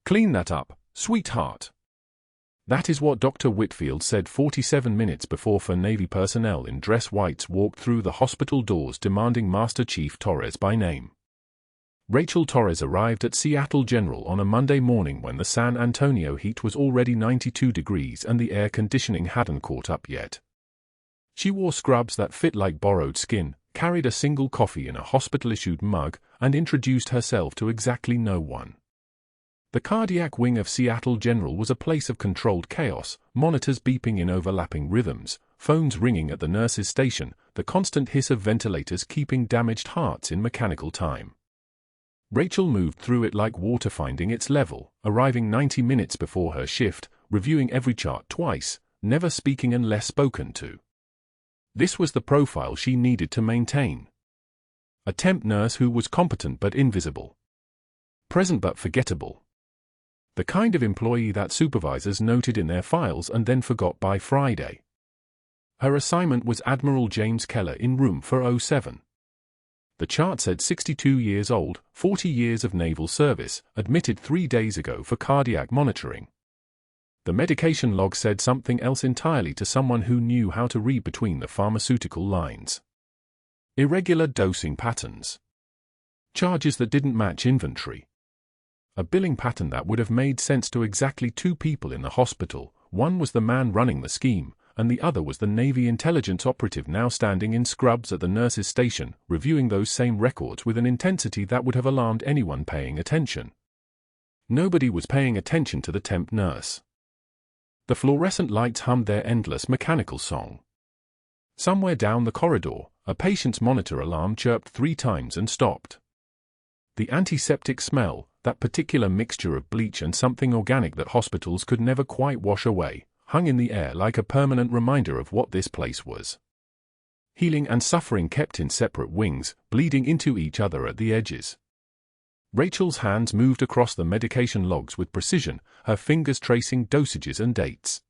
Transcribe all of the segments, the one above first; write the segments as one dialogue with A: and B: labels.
A: Clean that up, sweetheart. That is what Dr. Whitfield said 47 minutes before four Navy personnel in dress whites walked through the hospital doors demanding Master Chief Torres by name. Rachel Torres arrived at Seattle General on a Monday morning when the San Antonio heat was already 92 degrees and the air conditioning hadn't caught up yet. She wore scrubs that fit like borrowed skin, carried a single coffee in a hospital-issued mug, and introduced herself to exactly no one. The cardiac wing of Seattle General was a place of controlled chaos, monitors beeping in overlapping rhythms, phones ringing at the nurse's station, the constant hiss of ventilators keeping damaged hearts in mechanical time. Rachel moved through it like water finding its level, arriving 90 minutes before her shift, reviewing every chart twice, never speaking unless spoken to. This was the profile she needed to maintain. A temp nurse who was competent but invisible. Present but forgettable. The kind of employee that supervisors noted in their files and then forgot by Friday. Her assignment was Admiral James Keller in room 407. The chart said 62 years old, 40 years of naval service, admitted 3 days ago for cardiac monitoring. The medication log said something else entirely to someone who knew how to read between the pharmaceutical lines. Irregular dosing patterns. Charges that didn't match inventory. A billing pattern that would have made sense to exactly two people in the hospital. One was the man running the scheme, and the other was the Navy Intelligence operative now standing in scrubs at the nurse's station, reviewing those same records with an intensity that would have alarmed anyone paying attention. Nobody was paying attention to the temp nurse. The fluorescent lights hummed their endless mechanical song. Somewhere down the corridor, a patient's monitor alarm chirped 3 times and stopped. The antiseptic smell, that particular mixture of bleach and something organic that hospitals could never quite wash away, hung in the air like a permanent reminder of what this place was. Healing and suffering kept in separate wings, bleeding into each other at the edges. Rachel's hands moved across the medication logs with precision, her fingers tracing dosages and dates.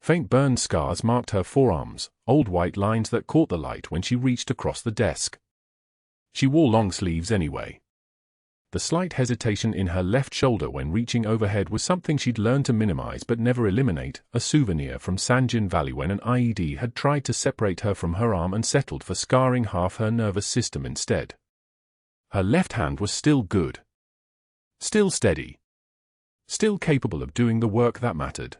A: Faint burn scars marked her forearms, old white lines that caught the light when she reached across the desk. She wore long sleeves anyway. The slight hesitation in her left shoulder when reaching overhead was something she'd learned to minimize but never eliminate, a souvenir from Sanjin Valley when an IED had tried to separate her from her arm and settled for scarring half her nervous system instead. Her left hand was still good. Still steady. Still capable of doing the work that mattered.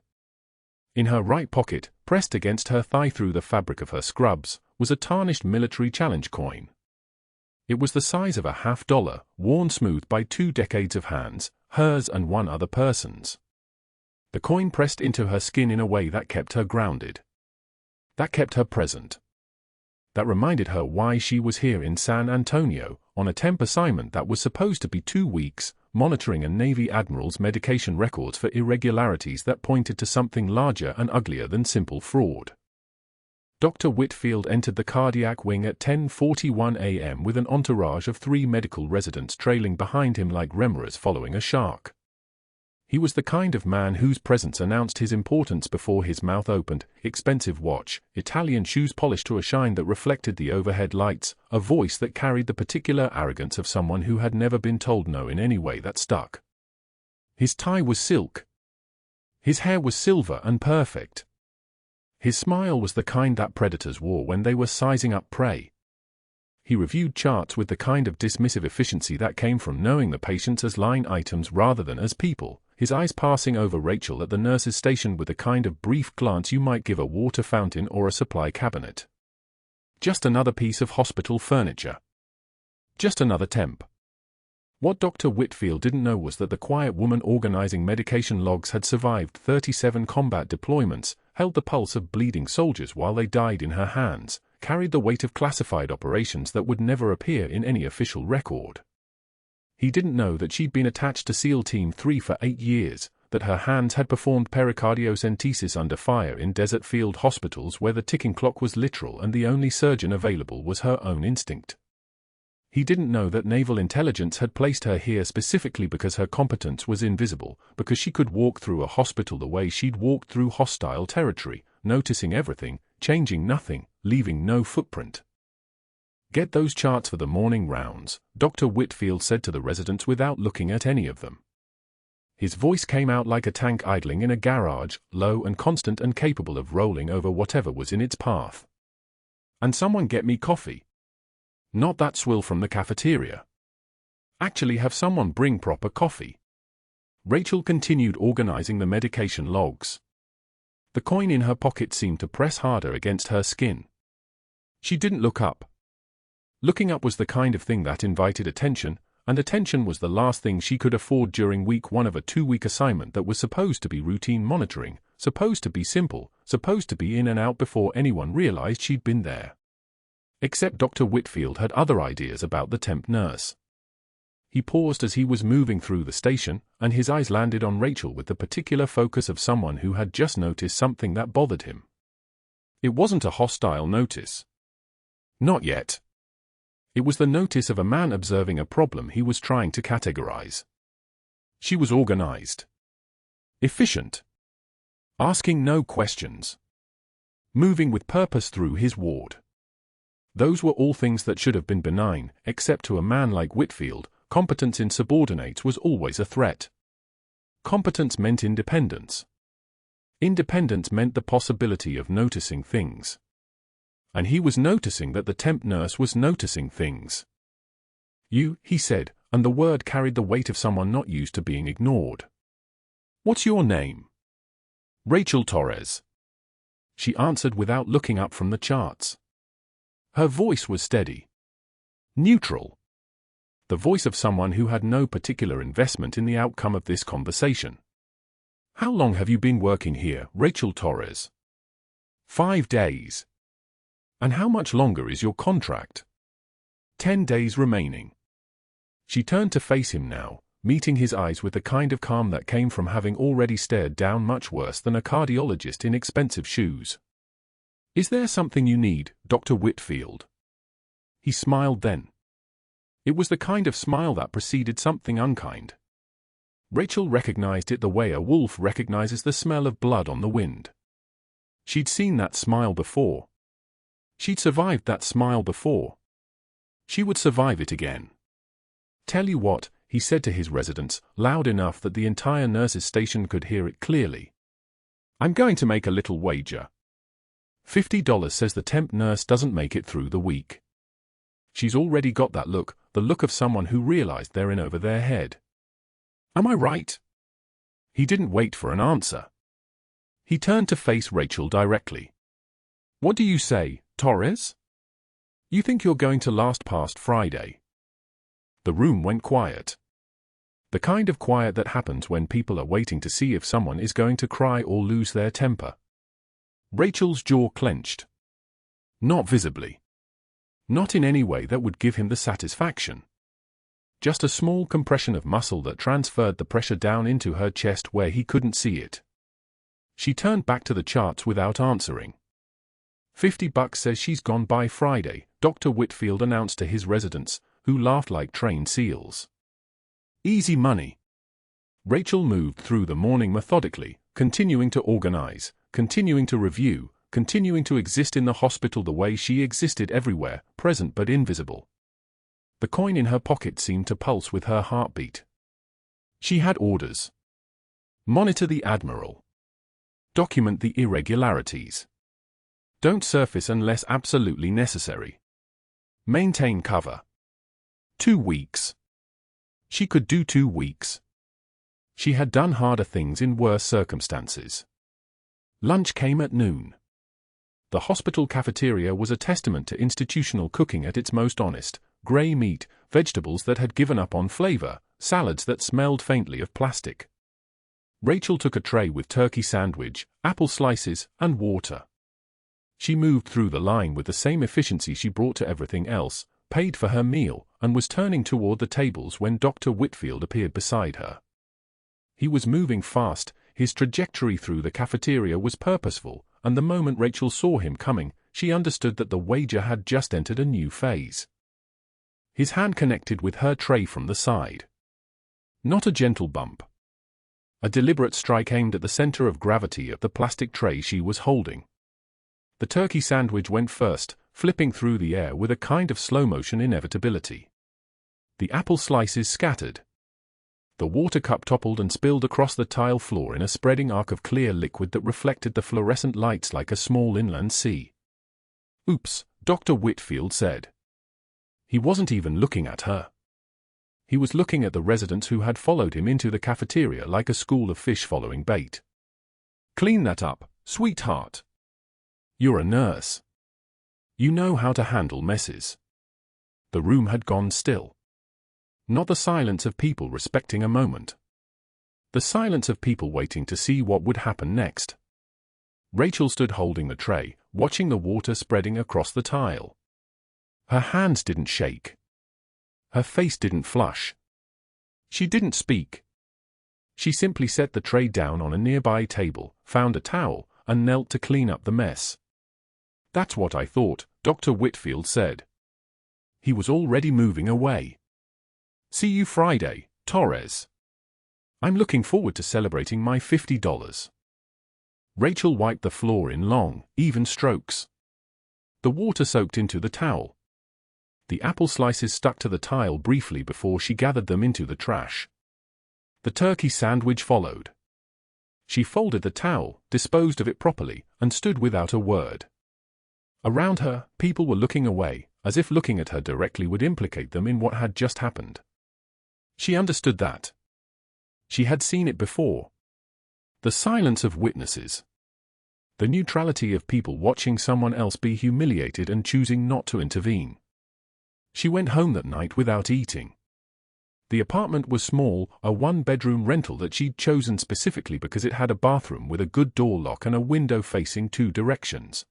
A: In her right pocket, pressed against her thigh through the fabric of her scrubs, was a tarnished military challenge coin. It was the size of a $50, worn smooth by 2 decades of hands, hers and one other person's. The coin pressed into her skin in a way that kept her grounded. That kept her present. That reminded her why she was here in San Antonio, on a temp assignment that was supposed to be 2 weeks, monitoring a Navy admiral's medication records for irregularities that pointed to something larger and uglier than simple fraud. Dr. Whitfield entered the cardiac wing at 10:41 a.m. with an entourage of 3 medical residents trailing behind him like remoras following a shark. He was the kind of man whose presence announced his importance before his mouth opened, expensive watch, Italian shoes polished to a shine that reflected the overhead lights, a voice that carried the particular arrogance of someone who had never been told no in any way that stuck. His tie was silk. His hair was silver and perfect. His smile was the kind that predators wore when they were sizing up prey. He reviewed charts with the kind of dismissive efficiency that came from knowing the patients as line items rather than as people, his eyes passing over Rachel at the nurse's station with the kind of brief glance you might give a water fountain or a supply cabinet. Just another piece of hospital furniture. Just another temp. What Dr. Whitfield didn't know was that the quiet woman organizing medication logs had survived 37 combat deployments, held the pulse of bleeding soldiers while they died in her hands, carried the weight of classified operations that would never appear in any official record. He didn't know that she'd been attached to SEAL Team 3 for 8 years, that her hands had performed pericardiocentesis under fire in desert field hospitals where the ticking clock was literal and the only surgeon available was her own instinct. He didn't know that Naval Intelligence had placed her here specifically because her competence was invisible, because she could walk through a hospital the way she'd walked through hostile territory, noticing everything, changing nothing, leaving no footprint. "Get those charts for the morning rounds," Dr. Whitfield said to the residents without looking at any of them. His voice came out like a tank idling in a garage, low and constant and capable of rolling over whatever was in its path. And someone get me coffee. Not that swill from the cafeteria. Actually have someone bring proper coffee. Rachel continued organizing the medication logs. The coin in her pocket seemed to press harder against her skin. She didn't look up. Looking up was the kind of thing that invited attention, and attention was the last thing she could afford during week 1 of a 2-week assignment that was supposed to be routine monitoring, supposed to be simple, supposed to be in and out before anyone realized she'd been there. Except Dr. Whitfield had other ideas about the temp nurse. He paused as he was moving through the station, and his eyes landed on Rachel with the particular focus of someone who had just noticed something that bothered him. It wasn't a hostile notice. Not yet. It was the notice of a man observing a problem he was trying to categorize. She was organized. Efficient. Asking no questions. Moving with purpose through his ward. Those were all things that should have been benign, except to a man like Whitfield. Competence in subordinates was always a threat. Competence meant independence. Independence meant the possibility of noticing things. And he was noticing that the temp nurse was noticing things. You, he said, and the word carried the weight of someone not used to being ignored. What's your name? Rachel Torres. She answered without looking up from the charts. Her voice was steady. Neutral. The voice of someone who had no particular investment in the outcome of this conversation. How long have you been working here, Rachel Torres? 5 days. And how much longer is your contract? 10 days remaining. She turned to face him now, meeting his eyes with the kind of calm that came from having already stared down much worse than a cardiologist in expensive shoes. Is there something you need, Dr. Whitfield? He smiled then. It was the kind of smile that preceded something unkind. Rachel recognized it the way a wolf recognizes the smell of blood on the wind. She'd seen that smile before. She'd survived that smile before. She would survive it again. Tell you what, he said to his residents, loud enough that the entire nurses' station could hear it clearly. I'm going to make a little wager. $50 says the temp nurse doesn't make it through the week. She's already got that look, the look of someone who realized they're in over their head. Am I right? He didn't wait for an answer. He turned to face Rachel directly. What do you say, Torres? You think you're going to last past Friday? The room went quiet. The kind of quiet that happens when people are waiting to see if someone is going to cry or lose their temper. Rachel's jaw clenched. Not visibly. Not in any way that would give him the satisfaction. Just a small compression of muscle that transferred the pressure down into her chest where he couldn't see it. She turned back to the charts without answering. $50 says she's gone by Friday, Dr. Whitfield announced to his residents, who laughed like trained seals. Easy money. Rachel moved through the morning methodically, continuing to organize, continuing to review, continuing to exist in the hospital the way she existed everywhere, present but invisible. The coin in her pocket seemed to pulse with her heartbeat. She had orders. Monitor the Admiral. Document the irregularities. Don't surface unless absolutely necessary. Maintain cover. 2 weeks. She could do 2 weeks. She had done harder things in worse circumstances. Lunch came at noon. The hospital cafeteria was a testament to institutional cooking at its most honest, grey meat, vegetables that had given up on flavor, salads that smelled faintly of plastic. Rachel took a tray with turkey sandwich, apple slices, and water. She moved through the line with the same efficiency she brought to everything else, paid for her meal, and was turning toward the tables when Dr. Whitfield appeared beside her. He was moving fast, his trajectory through the cafeteria was purposeful, and the moment Rachel saw him coming, she understood that the wager had just entered a new phase. His hand connected with her tray from the side. Not a gentle bump. A deliberate strike aimed at the center of gravity of the plastic tray she was holding. The turkey sandwich went first, flipping through the air with a kind of slow-motion inevitability. The apple slices scattered. The water cup toppled and spilled across the tile floor in a spreading arc of clear liquid that reflected the fluorescent lights like a small inland sea. "Oops," Dr. Whitfield said. He wasn't even looking at her. He was looking at the residents who had followed him into the cafeteria like a school of fish following bait. "Clean that up, sweetheart. You're a nurse. You know how to handle messes." The room had gone still. Not the silence of people respecting a moment. The silence of people waiting to see what would happen next. Rachel stood holding the tray, watching the water spreading across the tile. Her hands didn't shake. Her face didn't flush. She didn't speak. She simply set the tray down on a nearby table, found a towel, and knelt to clean up the mess. "That's what I thought," Dr. Whitfield said. He was already moving away. "See you Friday, Torres. I'm looking forward to celebrating my $50. Rachel wiped the floor in long, even strokes. The water soaked into the towel. The apple slices stuck to the tile briefly before she gathered them into the trash. The turkey sandwich followed. She folded the towel, disposed of it properly, and stood without a word. Around her, people were looking away, as if looking at her directly would implicate them in what had just happened. She understood that. She had seen it before. The silence of witnesses. The neutrality of people watching someone else be humiliated and choosing not to intervene. She went home that night without eating. The apartment was small, a one-bedroom rental that she'd chosen specifically because it had a bathroom with a good door lock and a window facing 2 directions.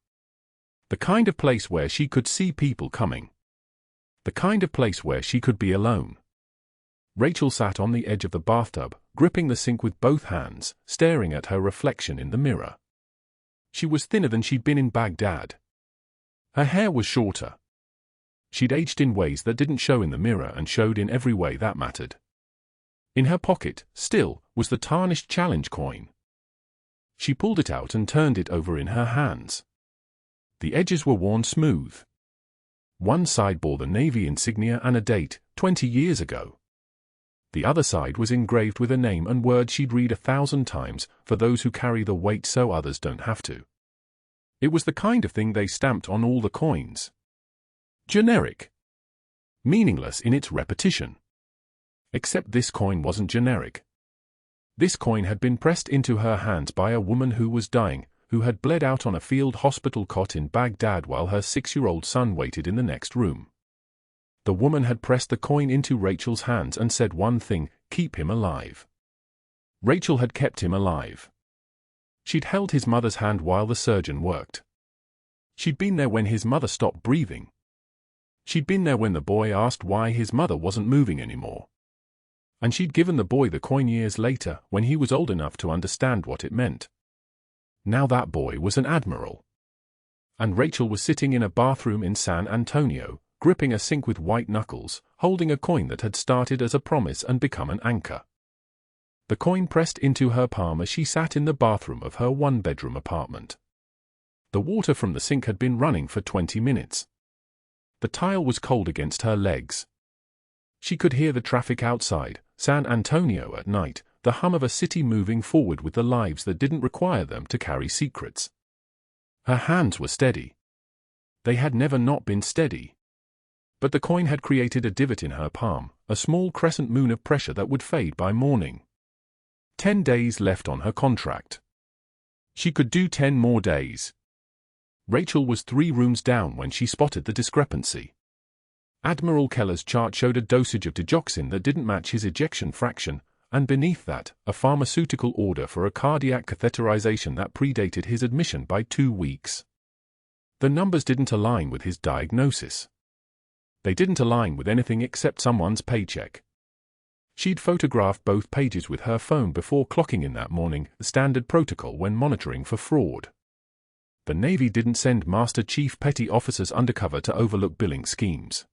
A: The kind of place where she could see people coming. The kind of place where she could be alone. Rachel sat on the edge of the bathtub, gripping the sink with both hands, staring at her reflection in the mirror. She was thinner than she'd been in Baghdad. Her hair was shorter. She'd aged in ways that didn't show in the mirror and showed in every way that mattered. In her pocket, still, was the tarnished challenge coin. She pulled it out and turned it over in her hands. The edges were worn smooth. One side bore the Navy insignia and a date, 20 years ago. The other side was engraved with a name and words she'd read 1,000 times, for those who carry the weight so others don't have to. It was the kind of thing they stamped on all the coins. Generic. Meaningless in its repetition. Except this coin wasn't generic. This coin had been pressed into her hands by a woman who was dying, who had bled out on a field hospital cot in Baghdad while her 6-year-old son waited in the next room. The woman had pressed the coin into Rachel's hands and said one thing: keep him alive. Rachel had kept him alive. She'd held his mother's hand while the surgeon worked. She'd been there when his mother stopped breathing. She'd been there when the boy asked why his mother wasn't moving anymore. And she'd given the boy the coin years later, when he was old enough to understand what it meant. Now that boy was an admiral. And Rachel was sitting in a bathroom in San Antonio, gripping a sink with white knuckles, holding a coin that had started as a promise and become an anchor. The coin pressed into her palm as she sat in the bathroom of her one-bedroom apartment. The water from the sink had been running for 20 minutes. The tile was cold against her legs. She could hear the traffic outside, San Antonio at night, the hum of a city moving forward with the lives that didn't require them to carry secrets. Her hands were steady. They had never not been steady. But the coin had created a divot in her palm, a small crescent moon of pressure that would fade by morning. 10 days left on her contract. She could do 10 more days. Rachel was 3 rooms down when she spotted the discrepancy. Admiral Keller's chart showed a dosage of digoxin that didn't match his ejection fraction, and beneath that, a pharmaceutical order for a cardiac catheterization that predated his admission by 2 weeks. The numbers didn't align with his diagnosis. They didn't align with anything except someone's paycheck. She'd photographed both pages with her phone before clocking in that morning, the standard protocol when monitoring for fraud. The Navy didn't send Master Chief Petty Officers undercover to overlook billing schemes.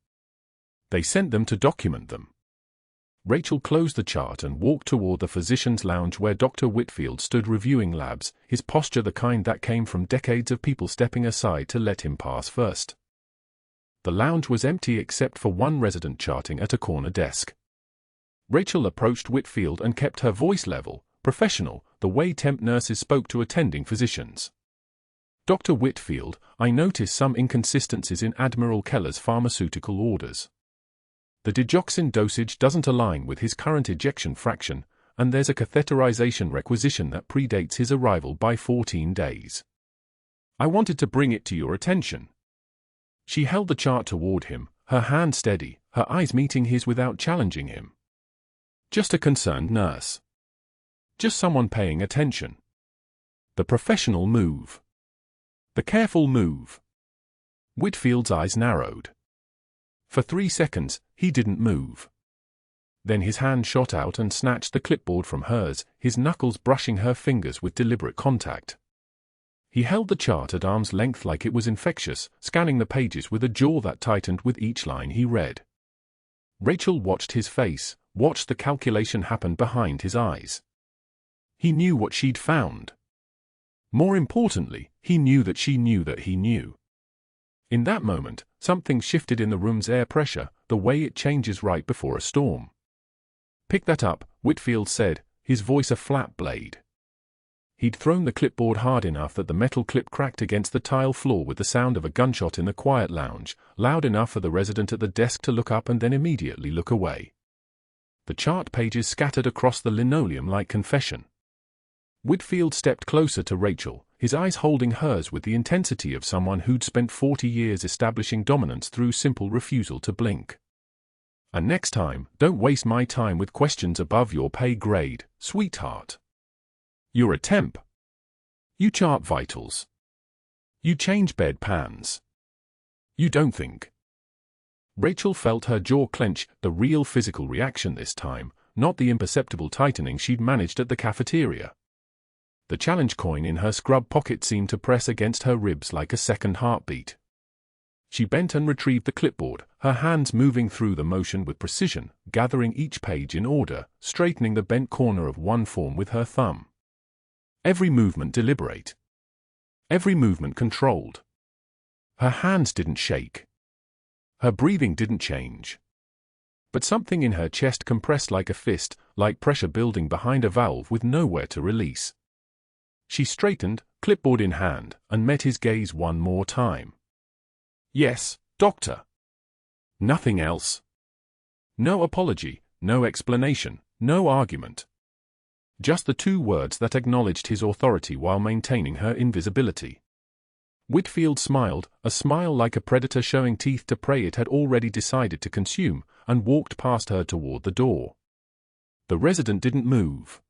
A: They sent them to document them. Rachel closed the chart and walked toward the physician's lounge where Dr. Whitfield stood reviewing labs, his posture the kind that came from decades of people stepping aside to let him pass first. The lounge was empty except for one resident charting at a corner desk. Rachel approached Whitfield and kept her voice level, professional, the way temp nurses spoke to attending physicians. Dr. Whitfield, I notice some inconsistencies in Admiral Keller's pharmaceutical orders. The digoxin dosage doesn't align with his current ejection fraction, and there's a catheterization requisition that predates his arrival by 14 days. I wanted to bring it to your attention. She held the chart toward him, her hand steady, her eyes meeting his without challenging him. Just a concerned nurse. Just someone paying attention. The professional move. The careful move. Whitfield's eyes narrowed. For 3 seconds, he didn't move. Then his hand shot out and snatched the clipboard from hers, his knuckles brushing her fingers with deliberate contact. He held the chart at arm's length like it was infectious, scanning the pages with a jaw that tightened with each line he read. Rachel watched his face, watched the calculation happen behind his eyes. He knew what she'd found. More importantly, he knew that she knew that he knew. In that moment, something shifted in the room's air pressure, the way it changes right before a storm. Pick that up, Whitfield said, his voice a flat blade. He'd thrown the clipboard hard enough that the metal clip cracked against the tile floor with the sound of a gunshot in the quiet lounge, loud enough for the resident at the desk to look up and then immediately look away. The chart pages scattered across the linoleum like confession. Whitfield stepped closer to Rachel, his eyes holding hers with the intensity of someone who'd spent 40 years establishing dominance through simple refusal to blink. And next time, don't waste my time with questions above your pay grade, sweetheart. You're a temp. You chart vitals. You change bed pans. You don't think. Rachel felt her jaw clench, the real physical reaction this time, not the imperceptible tightening she'd managed at the cafeteria. The challenge coin in her scrub pocket seemed to press against her ribs like a second heartbeat. She bent and retrieved the clipboard, her hands moving through the motion with precision, gathering each page in order, straightening the bent corner of one form with her thumb. Every movement deliberate. Every movement controlled. Her hands didn't shake. Her breathing didn't change. But something in her chest compressed like a fist, like pressure building behind a valve with nowhere to release. She straightened, clipboard in hand, and met his gaze one more time. Yes, doctor. Nothing else. No apology, no explanation, no argument. Just the 2 words that acknowledged his authority while maintaining her invisibility. Whitfield smiled, a smile like a predator showing teeth to prey it had already decided to consume, and walked past her toward the door. The resident didn't move.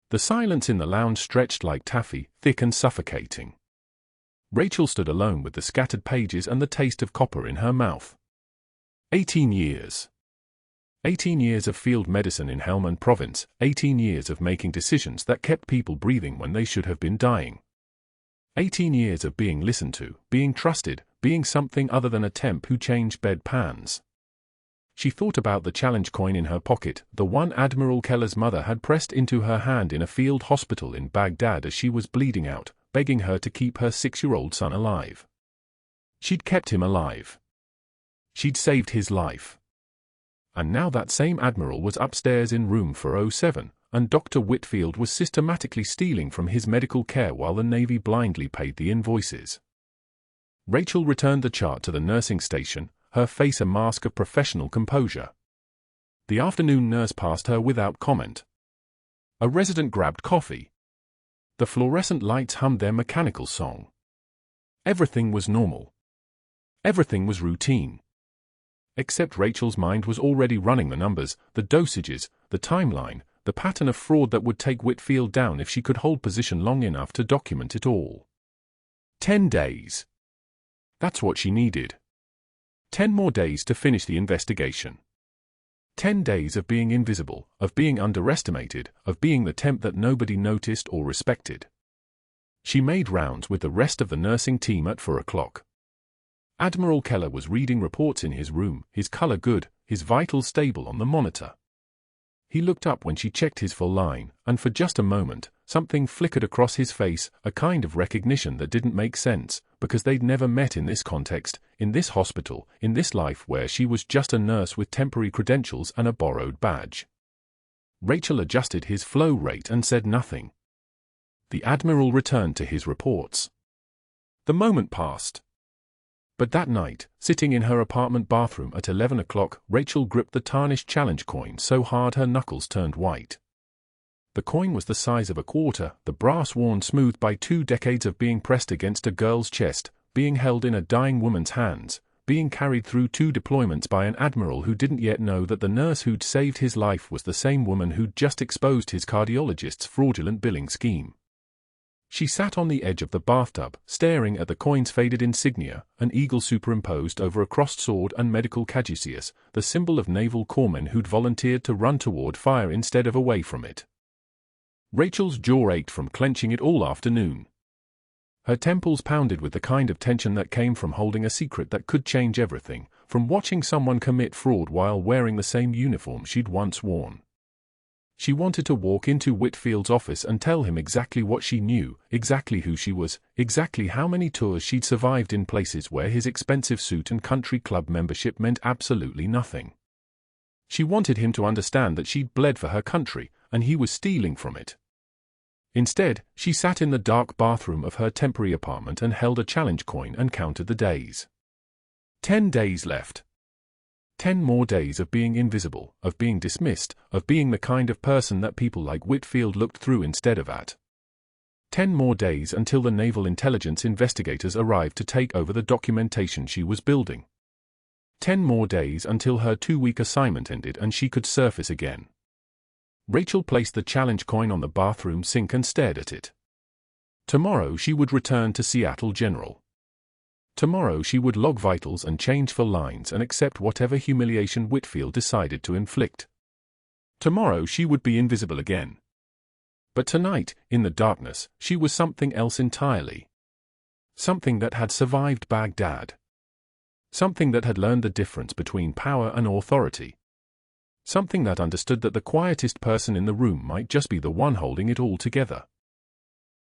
A: The silence in the lounge stretched like taffy, thick and suffocating. Rachel stood alone with the scattered pages and the taste of copper in her mouth. 18 years. 18 years of field medicine in Helmand Province, 18 years of making decisions that kept people breathing when they should have been dying. 18 years of being listened to, being trusted, being something other than a temp who changed bed pans. She thought about the challenge coin in her pocket, the one Admiral Keller's mother had pressed into her hand in a field hospital in Baghdad as she was bleeding out, begging her to keep her 6-year-old son alive. She'd kept him alive. She'd saved his life. And now that same Admiral was upstairs in room 407, and Dr. Whitfield was systematically stealing from his medical care while the Navy blindly paid the invoices. Rachel returned the chart to the nursing station, her face a mask of professional composure. The afternoon nurse passed her without comment. A resident grabbed coffee. The fluorescent lights hummed their mechanical song. Everything was normal. Everything was routine. Except Rachel's mind was already running the numbers, the dosages, the timeline, the pattern of fraud that would take Whitfield down if she could hold position long enough to document it all. 10 days. That's what she needed. 10 more days to finish the investigation. 10 days of being invisible, of being underestimated, of being the temp that nobody noticed or respected. She made rounds with the rest of the nursing team at 4 o'clock. Admiral Keller was reading reports in his room, his color good, his vitals stable on the monitor. He looked up when she checked his full line, and for just a moment, something flickered across his face, a kind of recognition that didn't make sense, because they'd never met in this context, in this hospital, in this life where she was just a nurse with temporary credentials and a borrowed badge. Rachel adjusted his flow rate and said nothing. The Admiral returned to his reports. The moment passed. But that night, sitting in her apartment bathroom at 11 o'clock, Rachel gripped the tarnished challenge coin so hard her knuckles turned white. The coin was the size of a quarter, the brass worn smooth by 2 decades of being pressed against a girl's chest, being held in a dying woman's hands, being carried through 2 deployments by an admiral who didn't yet know that the nurse who'd saved his life was the same woman who'd just exposed his cardiologist's fraudulent billing scheme. She sat on the edge of the bathtub, staring at the coin's faded insignia, an eagle superimposed over a crossed sword and medical caduceus, the symbol of naval corpsmen who'd volunteered to run toward fire instead of away from it. Rachel's jaw ached from clenching it all afternoon. Her temples pounded with the kind of tension that came from holding a secret that could change everything, from watching someone commit fraud while wearing the same uniform she'd once worn. She wanted to walk into Whitfield's office and tell him exactly what she knew, exactly who she was, exactly how many tours she'd survived in places where his expensive suit and country club membership meant absolutely nothing. She wanted him to understand that she'd bled for her country, and he was stealing from it. Instead, she sat in the dark bathroom of her temporary apartment and held a challenge coin and counted the days. 10 days left. 10 more days of being invisible, of being dismissed, of being the kind of person that people like Whitfield looked through instead of at. 10 more days until the Naval Intelligence investigators arrived to take over the documentation she was building. 10 more days until her 2-week assignment ended and she could surface again. Rachel placed the challenge coin on the bathroom sink and stared at it. Tomorrow she would return to Seattle General. Tomorrow she would log vitals and change for lines and accept whatever humiliation Whitfield decided to inflict. Tomorrow she would be invisible again. But tonight, in the darkness, she was something else entirely. Something that had survived Baghdad. Something that had learned the difference between power and authority. Something that understood that the quietest person in the room might just be the one holding it all together.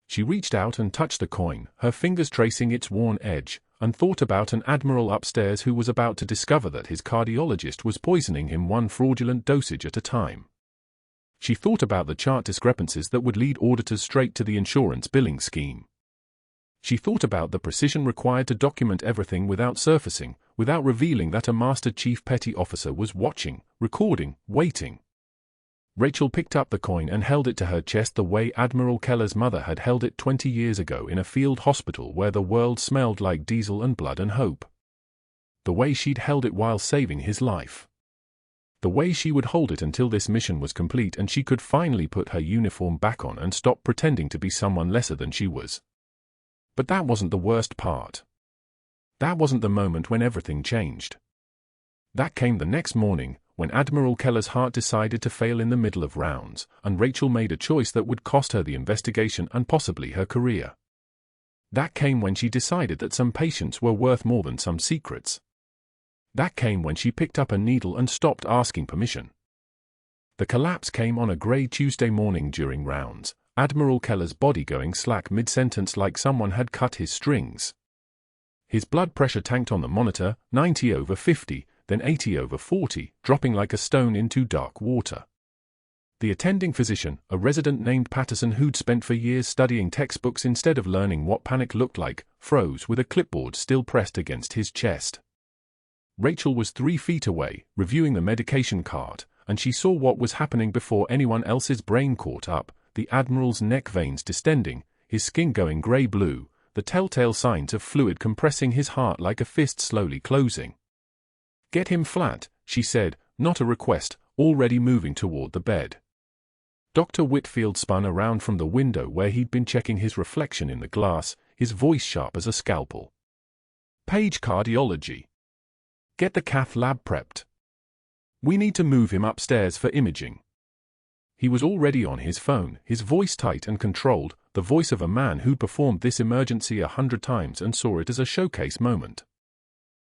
A: She reached out and touched the coin, her fingers tracing its worn edge, and thought about an admiral upstairs who was about to discover that his cardiologist was poisoning him one fraudulent dosage at a time. She thought about the chart discrepancies that would lead auditors straight to the insurance billing scheme. She thought about the precision required to document everything without surfacing, without revealing that a Master Chief Petty Officer was watching, recording, waiting. Rachel picked up the coin and held it to her chest the way Admiral Keller's mother had held it 20 years ago in a field hospital where the world smelled like diesel and blood and hope. The way she'd held it while saving his life. The way she would hold it until this mission was complete and she could finally put her uniform back on and stop pretending to be someone lesser than she was. But that wasn't the worst part. That wasn't the moment when everything changed. That came the next morning, when Admiral Keller's heart decided to fail in the middle of rounds, and Rachel made a choice that would cost her the investigation and possibly her career. That came when she decided that some patients were worth more than some secrets. That came when she picked up a needle and stopped asking permission. The collapse came on a grey Tuesday morning during rounds, Admiral Keller's body going slack mid-sentence like someone had cut his strings. His blood pressure tanked on the monitor, 90/50, then 80/40, dropping like a stone into dark water. The attending physician, a resident named Patterson who'd spent for years studying textbooks instead of learning what panic looked like, froze with a clipboard still pressed against his chest. Rachel was 3 feet away, reviewing the medication cart, and she saw what was happening before anyone else's brain caught up, the Admiral's neck veins distending, his skin going grey-blue, the telltale signs of fluid compressing his heart like a fist slowly closing. "Get him flat," she said, not a request, already moving toward the bed. Dr. Whitfield spun around from the window where he'd been checking his reflection in the glass, his voice sharp as a scalpel. "Page cardiology. Get the cath lab prepped. We need to move him upstairs for imaging." He was already on his phone, his voice tight and controlled, the voice of a man who'd performed this emergency 100 times and saw it as a showcase moment.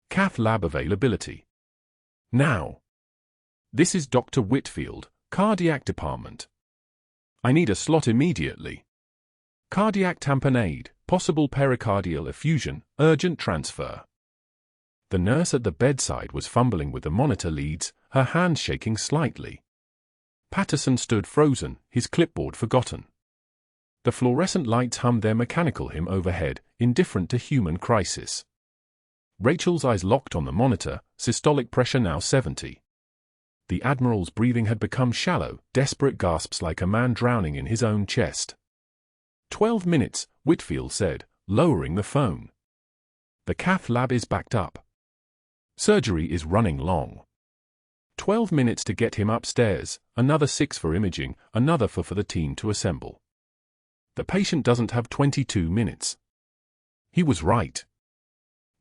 A: "Cath lab availability. Now. This is Dr. Whitfield, cardiac department. I need a slot immediately. Cardiac tamponade, possible pericardial effusion, urgent transfer." The nurse at the bedside was fumbling with the monitor leads, her hands shaking slightly. Patterson stood frozen, his clipboard forgotten. The fluorescent lights hummed their mechanical hymn overhead, indifferent to human crisis. Rachel's eyes locked on the monitor, systolic pressure now 70. The Admiral's breathing had become shallow, desperate gasps like a man drowning in his own chest. 12 minutes, Whitfield said, lowering the phone. The cath lab is backed up. Surgery is running long. 12 minutes to get him upstairs, another 6 for imaging, another 4 for the team to assemble. The patient doesn't have 22 minutes. He was right.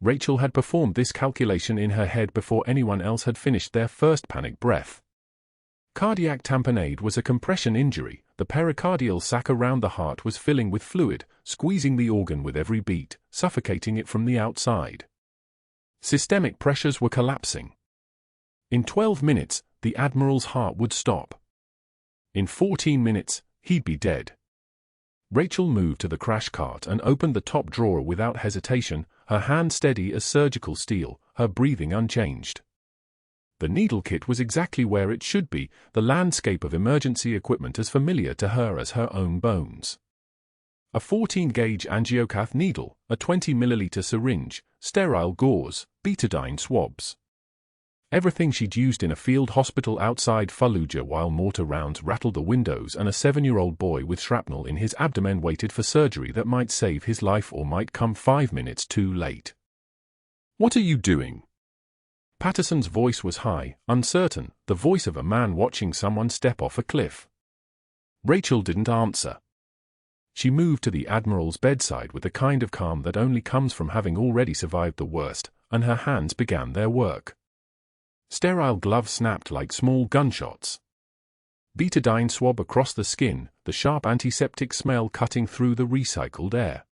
A: Rachel had performed this calculation in her head before anyone else had finished their first panic breath. Cardiac tamponade was a compression injury. The pericardial sac around the heart was filling with fluid, squeezing the organ with every beat, suffocating it from the outside. Systemic pressures were collapsing. In 12 minutes, the Admiral's heart would stop. In 14 minutes, he'd be dead. Rachel moved to the crash cart and opened the top drawer without hesitation, her hand steady as surgical steel, her breathing unchanged. The needle kit was exactly where it should be, the landscape of emergency equipment as familiar to her as her own bones. A 14-gauge angiocath needle, a 20-milliliter syringe, sterile gauze, betadine swabs. Everything she'd used in a field hospital outside Fallujah while mortar rounds rattled the windows and a 7-year-old boy with shrapnel in his abdomen waited for surgery that might save his life or might come 5 minutes too late. "What are you doing?" Patterson's voice was high, uncertain, the voice of a man watching someone step off a cliff. Rachel didn't answer. She moved to the Admiral's bedside with the kind of calm that only comes from having already survived the worst, and her hands began their work. Sterile gloves snapped like small gunshots. Betadine swab across the skin, the sharp antiseptic smell cutting through the recycled air.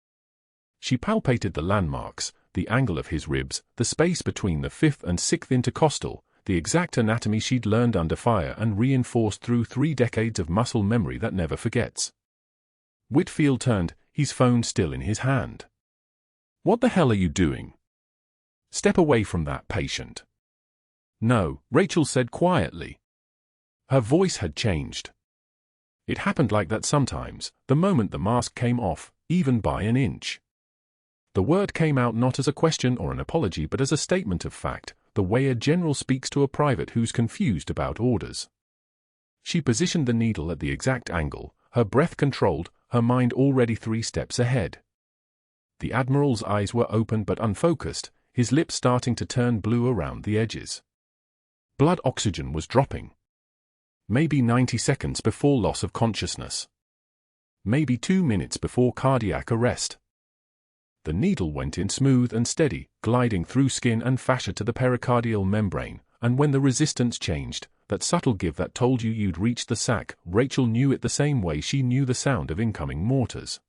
A: She palpated the landmarks, the angle of his ribs, the space between the 5th and 6th intercostal, the exact anatomy she'd learned under fire and reinforced through 3 decades of muscle memory that never forgets. Whitfield turned, his phone still in his hand. "What the hell are you doing? Step away from that patient." "No," Rachel said quietly. Her voice had changed. It happened like that sometimes, the moment the mask came off, even by an inch. The word came out not as a question or an apology but as a statement of fact, the way a general speaks to a private who's confused about orders. She positioned the needle at the exact angle, her breath controlled, her mind already 3 steps ahead. The Admiral's eyes were open but unfocused, his lips starting to turn blue around the edges. Blood oxygen was dropping. Maybe 90 seconds before loss of consciousness. Maybe 2 minutes before cardiac arrest. The needle went in smooth and steady, gliding through skin and fascia to the pericardial membrane, and when the resistance changed, that subtle give that told you'd reached the sac, Rachel knew it the same way she knew the sound of incoming mortars.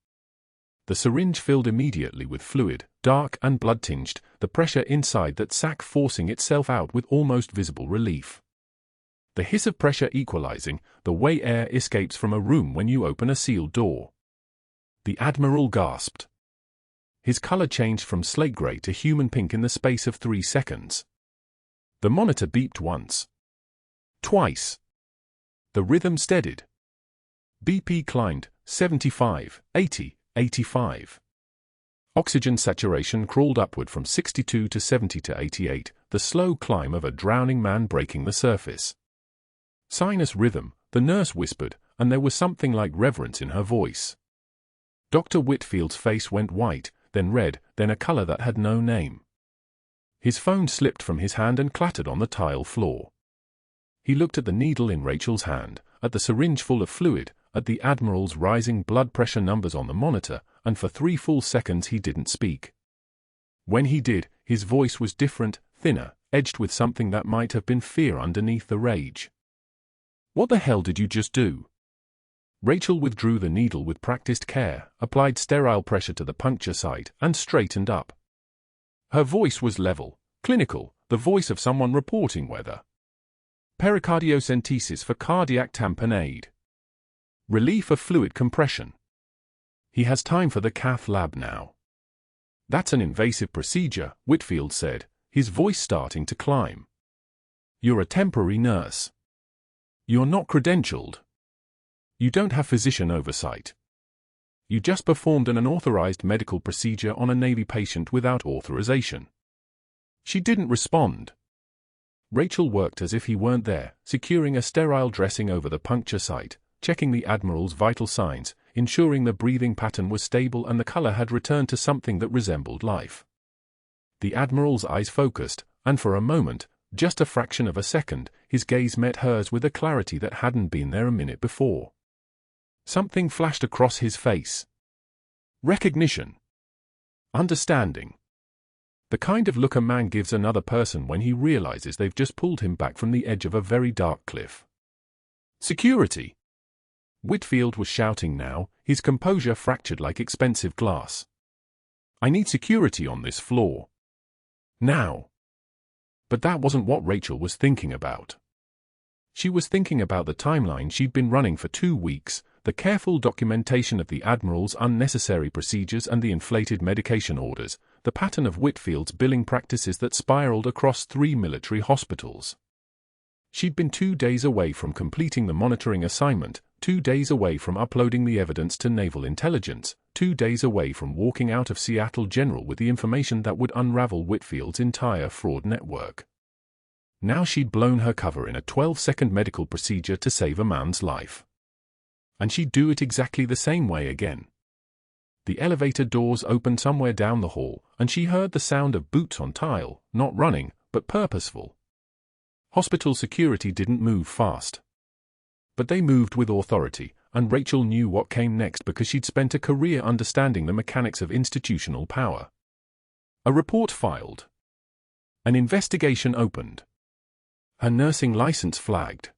A: The syringe filled immediately with fluid, dark and blood-tinged, the pressure inside that sac forcing itself out with almost visible relief. The hiss of pressure equalizing, the way air escapes from a room when you open a sealed door. The Admiral gasped. His color changed from slate gray to human pink in the space of 3 seconds. The monitor beeped once. Twice. The rhythm steadied. BP climbed, 75, 80, 85. Oxygen saturation crawled upward from 62 to 70 to 88, the slow climb of a drowning man breaking the surface. Sinus rhythm, the nurse whispered, and there was something like reverence in her voice. Dr. Whitfield's face went white, then red, then a color that had no name. His phone slipped from his hand and clattered on the tile floor. He looked at the needle in Rachel's hand, at the syringe full of fluid, at the Admiral's rising blood pressure numbers on the monitor, and for 3 full seconds he didn't speak. When he did, his voice was different, thinner, edged with something that might have been fear underneath the rage. "What the hell did you just do?" Rachel withdrew the needle with practiced care, applied sterile pressure to the puncture site, and straightened up. Her voice was level, clinical, the voice of someone reporting weather. Pericardiocentesis for cardiac tamponade. Relief of fluid compression. He has time for the cath lab now. "That's an invasive procedure," Whitfield said, his voice starting to climb. "You're a temporary nurse." You're not credentialed. You don't have physician oversight. You just performed an unauthorized medical procedure on a Navy patient without authorization. She didn't respond. Rachel worked as if he weren't there, securing a sterile dressing over the puncture site, checking the Admiral's vital signs, ensuring the breathing pattern was stable and the color had returned to something that resembled life. The Admiral's eyes focused, and for a moment, just a fraction of a second, his gaze met hers with a clarity that hadn't been there a minute before. Something flashed across his face. Recognition. Understanding. The kind of look a man gives another person when he realizes they've just pulled him back from the edge of a very dark cliff. Security. Whitfield was shouting now, his composure fractured like expensive glass. I need security on this floor. Now. But that wasn't what Rachel was thinking about. She was thinking about the timeline she'd been running for 2 weeks, the careful documentation of the Admiral's unnecessary procedures and the inflated medication orders, the pattern of Whitfield's billing practices that spiraled across 3 military hospitals. She'd been 2 days away from completing the monitoring assignment, 2 days away from uploading the evidence to Naval Intelligence, 2 days away from walking out of Seattle General with the information that would unravel Whitfield's entire fraud network. Now she'd blown her cover in a 12-second medical procedure to save a man's life. And she'd do it exactly the same way again. The elevator doors opened somewhere down the hall, and she heard the sound of boots on tile, not running, but purposeful. Hospital security didn't move fast. But they moved with authority, and Rachel knew what came next because she'd spent a career understanding the mechanics of institutional power. A report filed. An investigation opened. Her nursing license flagged.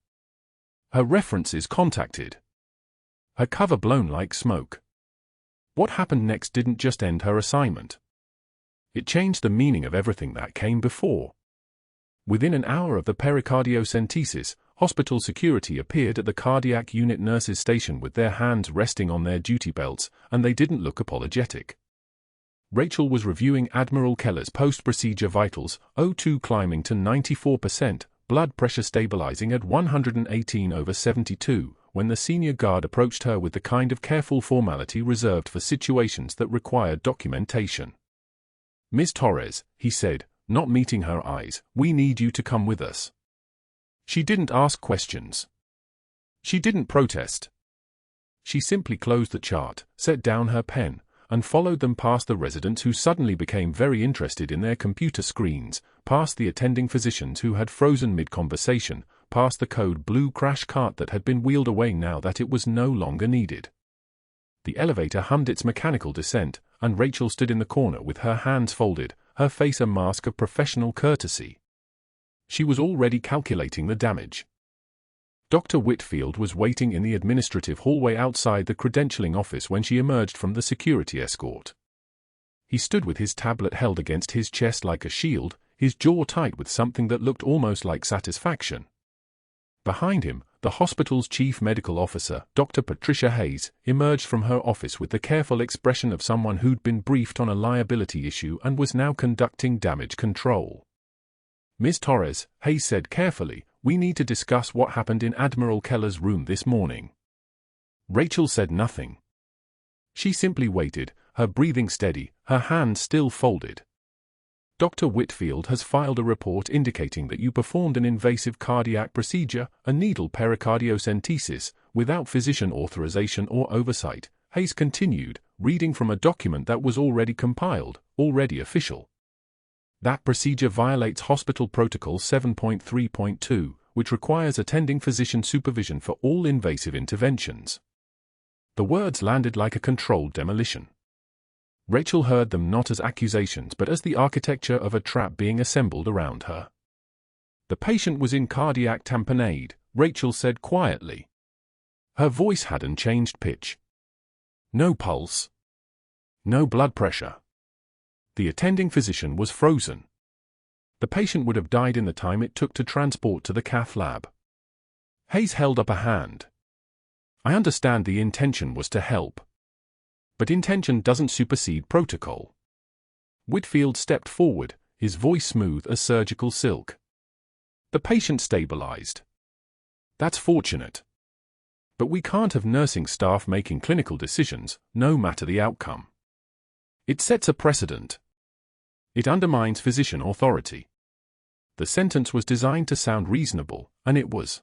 A: Her references contacted. Her cover blown like smoke. What happened next didn't just end her assignment. It changed the meaning of everything that came before. Within an hour of the pericardiocentesis, hospital security appeared at the cardiac unit nurses' station with their hands resting on their duty belts, and they didn't look apologetic. Rachel was reviewing Admiral Keller's post-procedure vitals, O2 climbing to 94%, blood pressure stabilizing at 118/72, when the senior guard approached her with the kind of careful formality reserved for situations that required documentation. Ms. Torres, he said, not meeting her eyes, we need you to come with us. She didn't ask questions. She didn't protest. She simply closed the chart, set down her pen, and followed them past the residents who suddenly became very interested in their computer screens, past the attending physicians who had frozen mid-conversation, past the code blue crash cart that had been wheeled away now that it was no longer needed. The elevator hummed its mechanical descent, and Rachel stood in the corner with her hands folded, her face a mask of professional courtesy. She was already calculating the damage. Dr. Whitfield was waiting in the administrative hallway outside the credentialing office when she emerged from the security escort. He stood with his tablet held against his chest like a shield, his jaw tight with something that looked almost like satisfaction. Behind him, the hospital's chief medical officer, Dr. Patricia Hayes, emerged from her office with the careful expression of someone who'd been briefed on a liability issue and was now conducting damage control. Ms. Torres, Hayes said carefully, we need to discuss what happened in Admiral Keller's room this morning. Rachel said nothing. She simply waited, her breathing steady, her hands still folded. Dr. Whitfield has filed a report indicating that you performed an invasive cardiac procedure, a needle pericardiocentesis, without physician authorization or oversight, Hayes continued, reading from a document that was already compiled, already official. That procedure violates Hospital Protocol 7.3.2, which requires attending physician supervision for all invasive interventions. The words landed like a controlled demolition. Rachel heard them not as accusations but as the architecture of a trap being assembled around her. The patient was in cardiac tamponade, Rachel said quietly. Her voice hadn't changed pitch. No pulse. No blood pressure. The attending physician was frozen. The patient would have died in the time it took to transport to the cath lab. Hayes held up a hand. I understand the intention was to help. But intention doesn't supersede protocol. Whitfield stepped forward, his voice smooth as surgical silk. The patient stabilized. That's fortunate. But we can't have nursing staff making clinical decisions, no matter the outcome. It sets a precedent. It undermines physician authority. The sentence was designed to sound reasonable, and it was.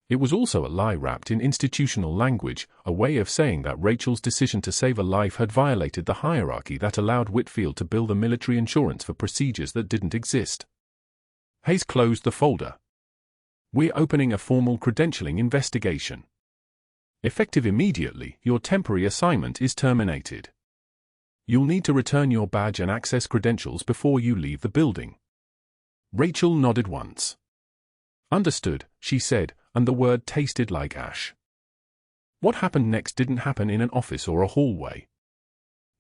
A: It was also a lie wrapped in institutional language, a way of saying that Rachel's decision to save a life had violated the hierarchy that allowed Whitfield to bill the military insurance for procedures that didn't exist. Hayes closed the folder. We're opening a formal credentialing investigation. Effective immediately, your temporary assignment is terminated. You'll need to return your badge and access credentials before you leave the building. Rachel nodded once. Understood, she said, and the word tasted like ash. What happened next didn't happen in an office or a hallway.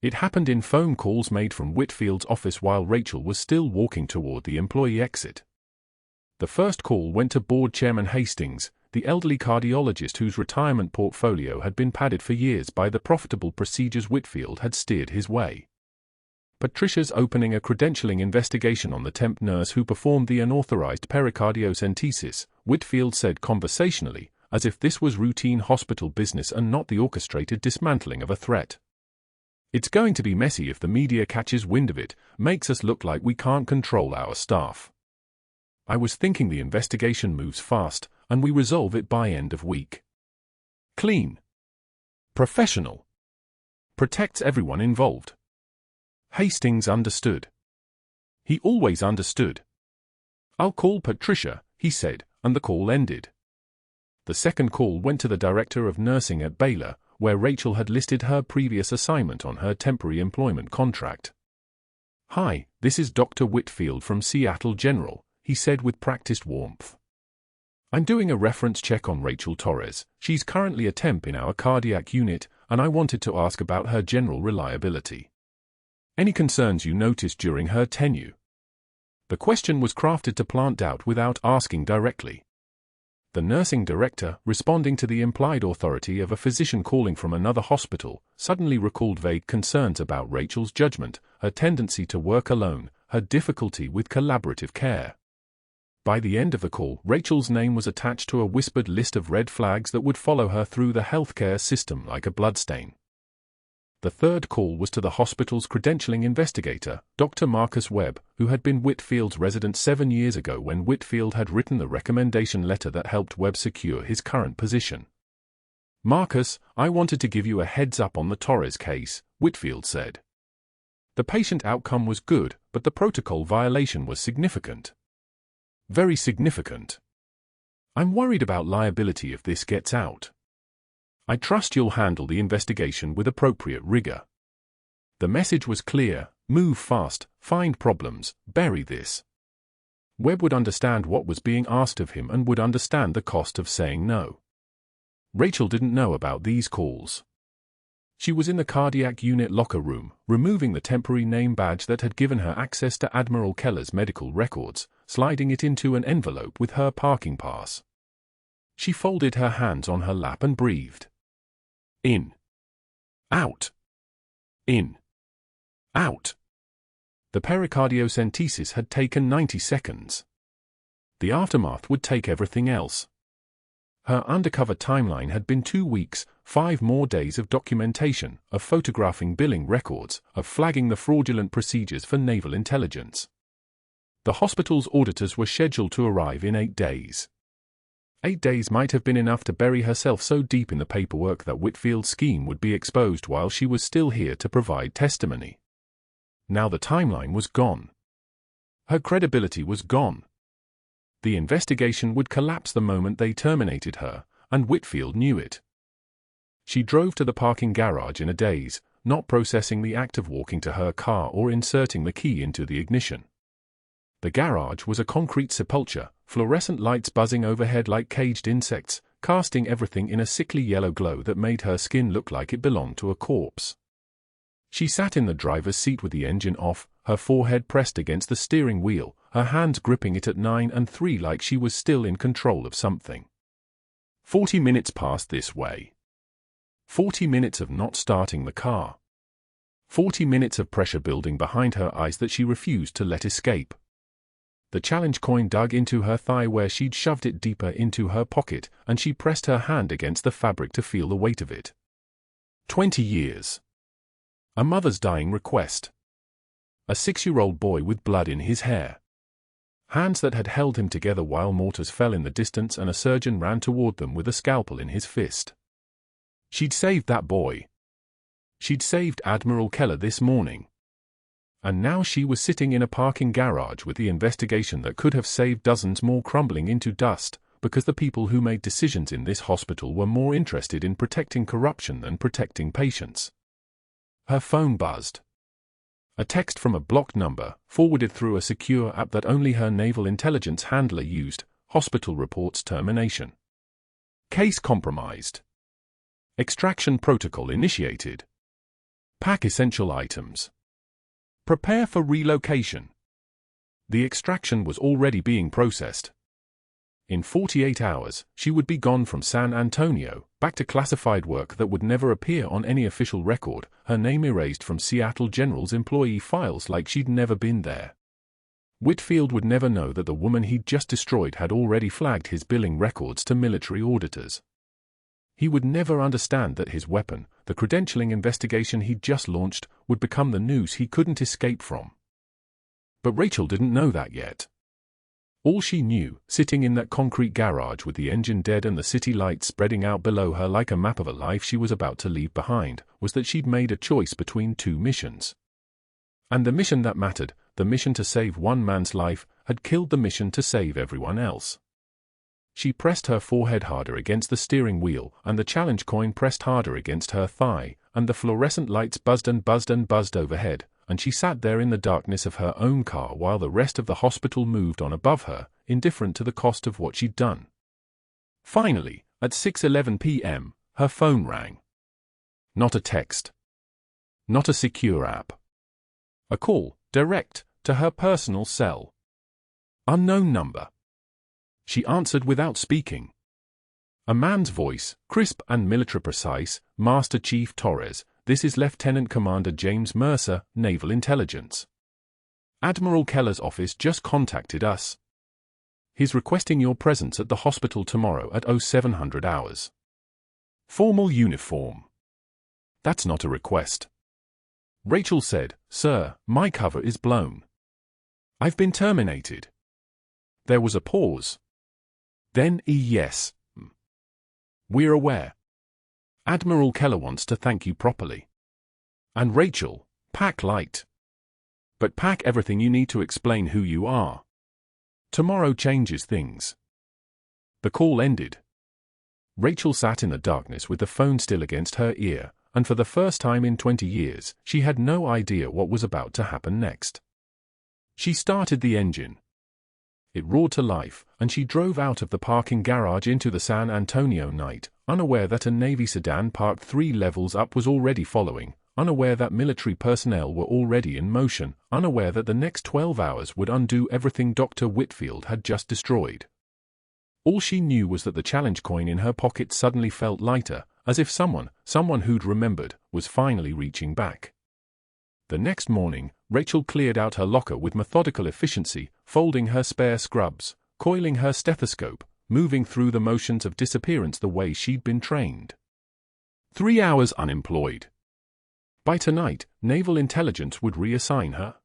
A: It happened in phone calls made from Whitfield's office while Rachel was still walking toward the employee exit. The first call went to Board Chairman Hastings, the elderly cardiologist whose retirement portfolio had been padded for years by the profitable procedures Whitfield had steered his way. Patricia's opening a credentialing investigation on the temp nurse who performed the unauthorized pericardiocentesis, Whitfield said conversationally, as if this was routine hospital business and not the orchestrated dismantling of a threat. It's going to be messy if the media catches wind of it, makes us look like we can't control our staff. I was thinking the investigation moves fast, and we resolve it by end of week. Clean. Professional. Protects everyone involved. Hastings understood. He always understood. I'll call Patricia, he said, and the call ended. The second call went to the director of nursing at Baylor, where Rachel had listed her previous assignment on her temporary employment contract. Hi, this is Dr. Whitfield from Seattle General, he said with practiced warmth. I'm doing a reference check on Rachel Torres. She's currently a temp in our cardiac unit, and I wanted to ask about her general reliability. Any concerns you noticed during her tenure? The question was crafted to plant doubt without asking directly. The nursing director, responding to the implied authority of a physician calling from another hospital, suddenly recalled vague concerns about Rachel's judgment, her tendency to work alone, her difficulty with collaborative care. By the end of the call, Rachel's name was attached to a whispered list of red flags that would follow her through the healthcare system like a bloodstain. The third call was to the hospital's credentialing investigator, Dr. Marcus Webb, who had been Whitfield's resident 7 years ago when Whitfield had written the recommendation letter that helped Webb secure his current position. Marcus, I wanted to give you a heads up on the Torres case, Whitfield said. The patient outcome was good, but the protocol violation was significant. Very significant. I'm worried about liability if this gets out. I trust you'll handle the investigation with appropriate rigor. The message was clear: move fast, find problems, bury this. Webb would understand what was being asked of him and would understand the cost of saying no. Rachel didn't know about these calls. She was in the cardiac unit locker room, removing the temporary name badge that had given her access to Admiral Keller's medical records, sliding it into an envelope with her parking pass. She folded her hands on her lap and breathed. In. Out. In. Out. The pericardiocentesis had taken 90 seconds. The aftermath would take everything else. Her undercover timeline had been 2 weeks, 5 more days of documentation, of photographing billing records, of flagging the fraudulent procedures for Naval Intelligence. The hospital's auditors were scheduled to arrive in 8 days. 8 days might have been enough to bury herself so deep in the paperwork that Whitfield's scheme would be exposed while she was still here to provide testimony. Now the timeline was gone. Her credibility was gone. The investigation would collapse the moment they terminated her, and Whitfield knew it. She drove to the parking garage in a daze, not processing the act of walking to her car or inserting the key into the ignition. The garage was a concrete sepulchre, fluorescent lights buzzing overhead like caged insects, casting everything in a sickly yellow glow that made her skin look like it belonged to a corpse. She sat in the driver's seat with the engine off, her forehead pressed against the steering wheel, her hands gripping it at 9 and 3 like she was still in control of something. 40 minutes passed this way. 40 minutes of not starting the car. 40 minutes of pressure building behind her eyes that she refused to let escape. The challenge coin dug into her thigh where she'd shoved it deeper into her pocket, and she pressed her hand against the fabric to feel the weight of it. 20 years. A mother's dying request. A 6-year-old boy with blood in his hair. Hands that had held him together while mortars fell in the distance and a surgeon ran toward them with a scalpel in his fist. She'd saved that boy. She'd saved Admiral Keller this morning. And now she was sitting in a parking garage with the investigation that could have saved dozens more crumbling into dust, because the people who made decisions in this hospital were more interested in protecting corruption than protecting patients. Her phone buzzed. A text from a blocked number, forwarded through a secure app that only her Naval Intelligence handler used. Hospital reports termination. Case compromised. Extraction protocol initiated. Pack essential items. Prepare for relocation. The extraction was already being processed. In 48 hours, she would be gone from San Antonio, back to classified work that would never appear on any official record, her name erased from Seattle General's employee files like she'd never been there. Whitfield would never know that the woman he'd just destroyed had already flagged his billing records to military auditors. He would never understand that his weapon, the credentialing investigation he'd just launched, would become the news he couldn't escape from. But Rachel didn't know that yet. All she knew, sitting in that concrete garage with the engine dead and the city lights spreading out below her like a map of a life she was about to leave behind, was that she'd made a choice between two missions. And the mission that mattered, the mission to save one man's life, had killed the mission to save everyone else. She pressed her forehead harder against the steering wheel, and the challenge coin pressed harder against her thigh, and the fluorescent lights buzzed and buzzed and buzzed overhead, and she sat there in the darkness of her own car while the rest of the hospital moved on above her, indifferent to the cost of what she'd done. Finally, at 6:11 p.m., her phone rang. Not a text. Not a secure app. A call, direct, to her personal cell. Unknown number. She answered without speaking. A man's voice, crisp and military precise. Master Chief Torres, this is Lieutenant Commander James Mercer, Naval Intelligence. Admiral Keller's office just contacted us. He's requesting your presence at the hospital tomorrow at 0700 hours. Formal uniform. That's not a request. Rachel said, Sir, my cover is blown. I've been terminated. There was a pause. Then yes. We're aware. Admiral Keller wants to thank you properly. And Rachel, pack light. But pack everything you need to explain who you are. Tomorrow changes things. The call ended. Rachel sat in the darkness with the phone still against her ear, and for the first time in 20 years, she had no idea what was about to happen next. She started the engine. It roared to life, and she drove out of the parking garage into the San Antonio night, unaware that a Navy sedan parked 3 levels up was already following, unaware that military personnel were already in motion, unaware that the next 12 hours would undo everything Dr. Whitfield had just destroyed. All she knew was that the challenge coin in her pocket suddenly felt lighter, as if someone who'd remembered, was finally reaching back. The next morning, Rachel cleared out her locker with methodical efficiency, folding her spare scrubs, coiling her stethoscope, moving through the motions of disappearance the way she'd been trained. 3 hours unemployed. By tonight, Naval Intelligence would reassign her.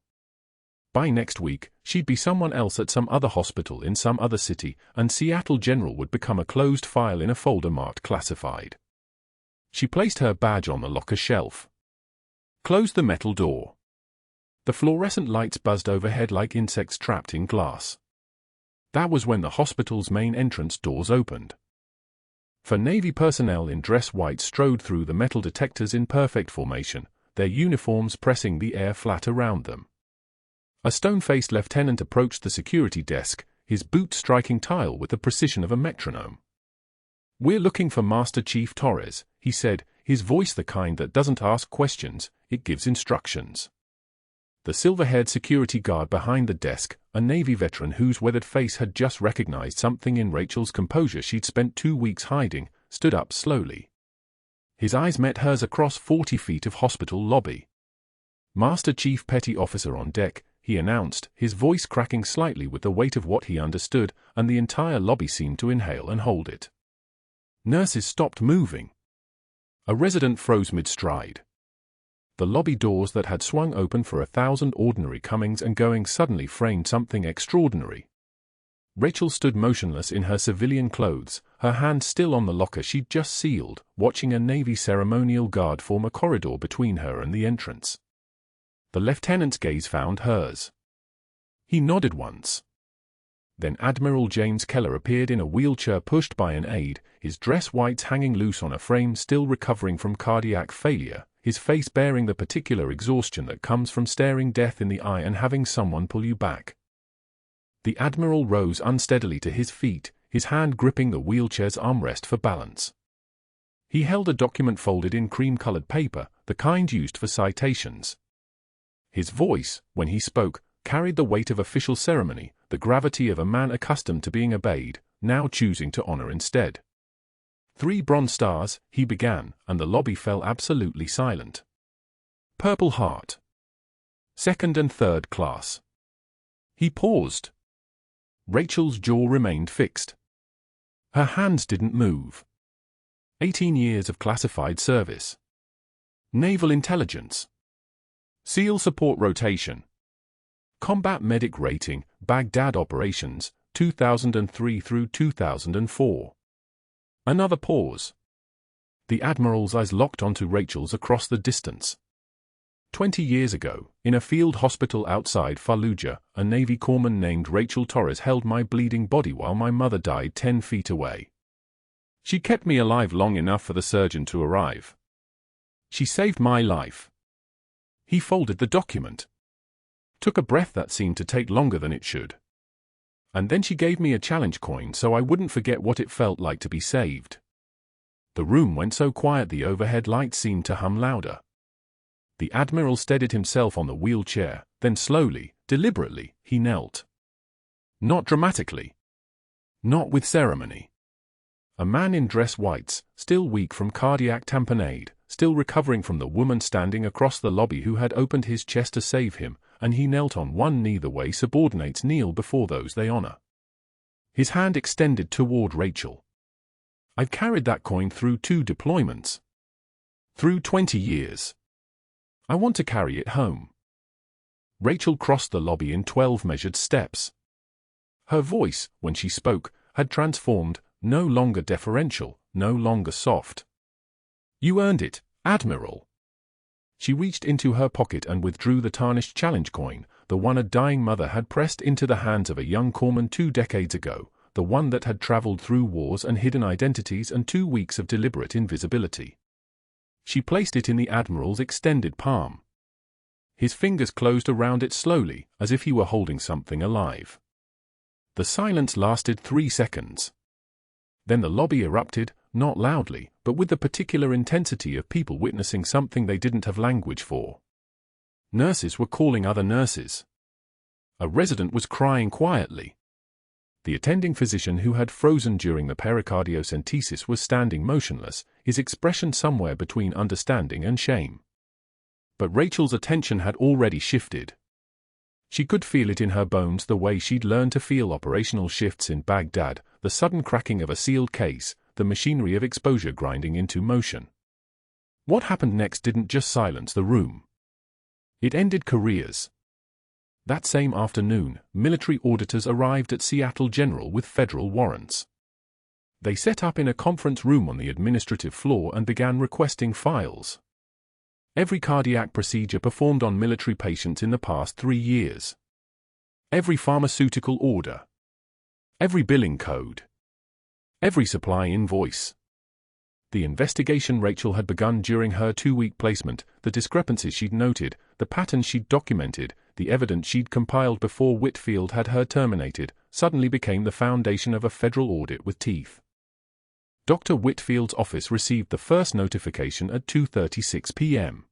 A: By next week, she'd be someone else at some other hospital in some other city, and Seattle General would become a closed file in a folder marked classified. She placed her badge on the locker shelf. Closed the metal door. The fluorescent lights buzzed overhead like insects trapped in glass. That was when the hospital's main entrance doors opened. For Navy personnel in dress white strode through the metal detectors in perfect formation, their uniforms pressing the air flat around them. A stone-faced lieutenant approached the security desk, his boot striking tile with the precision of a metronome. "We're looking for Master Chief Torres," he said, his voice the kind that doesn't ask questions, it gives instructions. The silver-haired security guard behind the desk, a Navy veteran whose weathered face had just recognized something in Rachel's composure she'd spent 2 weeks hiding, stood up slowly. His eyes met hers across 40 feet of hospital lobby. Master Chief Petty Officer on deck, he announced, his voice cracking slightly with the weight of what he understood, and the entire lobby seemed to inhale and hold it. Nurses stopped moving. A resident froze mid-stride. The lobby doors that had swung open for 1,000 ordinary comings and goings suddenly framed something extraordinary. Rachel stood motionless in her civilian clothes, her hand still on the locker she'd just sealed, watching a Navy ceremonial guard form a corridor between her and the entrance. The lieutenant's gaze found hers. He nodded once. Then Admiral James Keller appeared in a wheelchair pushed by an aide, his dress whites hanging loose on a frame, still recovering from cardiac failure, his face bearing the particular exhaustion that comes from staring death in the eye and having someone pull you back. The Admiral rose unsteadily to his feet, his hand gripping the wheelchair's armrest for balance. He held a document folded in cream-colored paper, the kind used for citations. His voice, when he spoke, carried the weight of official ceremony, the gravity of a man accustomed to being obeyed, now choosing to honor instead. 3 bronze stars, he began, and the lobby fell absolutely silent. Purple Heart. 2nd and 3rd class. He paused. Rachel's jaw remained fixed. Her hands didn't move. 18 years of classified service. Naval Intelligence. SEAL Support Rotation. Combat Medic Rating, Baghdad Operations, 2003 through 2004. Another pause. The Admiral's eyes locked onto Rachel's across the distance. 20 years ago, in a field hospital outside Fallujah, a Navy corpsman named Rachel Torres held my bleeding body while my mother died 10 feet away. She kept me alive long enough for the surgeon to arrive. She saved my life. He folded the document. Took a breath that seemed to take longer than it should. And then she gave me a challenge coin so I wouldn't forget what it felt like to be saved. The room went so quiet the overhead lights seemed to hum louder. The Admiral steadied himself on the wheelchair, then slowly, deliberately, he knelt. Not dramatically. Not with ceremony. A man in dress whites, still weak from cardiac tamponade, still recovering from the woman standing across the lobby who had opened his chest to save him, and he knelt on one knee the way subordinates kneel before those they honor. His hand extended toward Rachel. I've carried that coin through 2 deployments. Through 20 years. I want to carry it home. Rachel crossed the lobby in 12 measured steps. Her voice, when she spoke, had transformed, no longer deferential, no longer soft. You earned it, Admiral. She reached into her pocket and withdrew the tarnished challenge coin, the one a dying mother had pressed into the hands of a young corpsman 2 decades ago, the one that had traveled through wars and hidden identities and 2 weeks of deliberate invisibility. She placed it in the Admiral's extended palm. His fingers closed around it slowly, as if he were holding something alive. The silence lasted 3 seconds. Then the lobby erupted, not loudly, but with the particular intensity of people witnessing something they didn't have language for. Nurses were calling other nurses. A resident was crying quietly. The attending physician who had frozen during the pericardiocentesis was standing motionless, his expression somewhere between understanding and shame. But Rachel's attention had already shifted. She could feel it in her bones the way she'd learned to feel operational shifts in Baghdad, the sudden cracking of a sealed case, the machinery of exposure grinding into motion. What happened next didn't just silence the room. It ended careers. That same afternoon, military auditors arrived at Seattle General with federal warrants. They set up in a conference room on the administrative floor and began requesting files. Every cardiac procedure performed on military patients in the past 3 years. Every pharmaceutical order. Every billing code. Every supply invoice. The investigation Rachel had begun during her 2-week placement, the discrepancies she'd noted, the patterns she'd documented, the evidence she'd compiled before Whitfield had her terminated, suddenly became the foundation of a federal audit with teeth. Dr. Whitfield's office received the first notification at 2:36 p.m.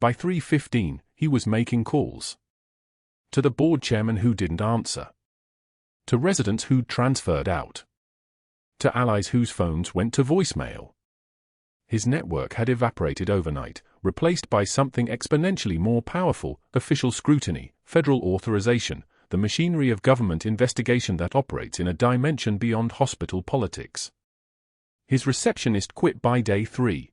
A: By 3:15, he was making calls. To the board chairman who didn't answer. To residents who'd transferred out. To allies whose phones went to voicemail. His network had evaporated overnight, replaced by something exponentially more powerful: official scrutiny, federal authorization, the machinery of government investigation that operates in a dimension beyond hospital politics. His receptionist quit by day 3.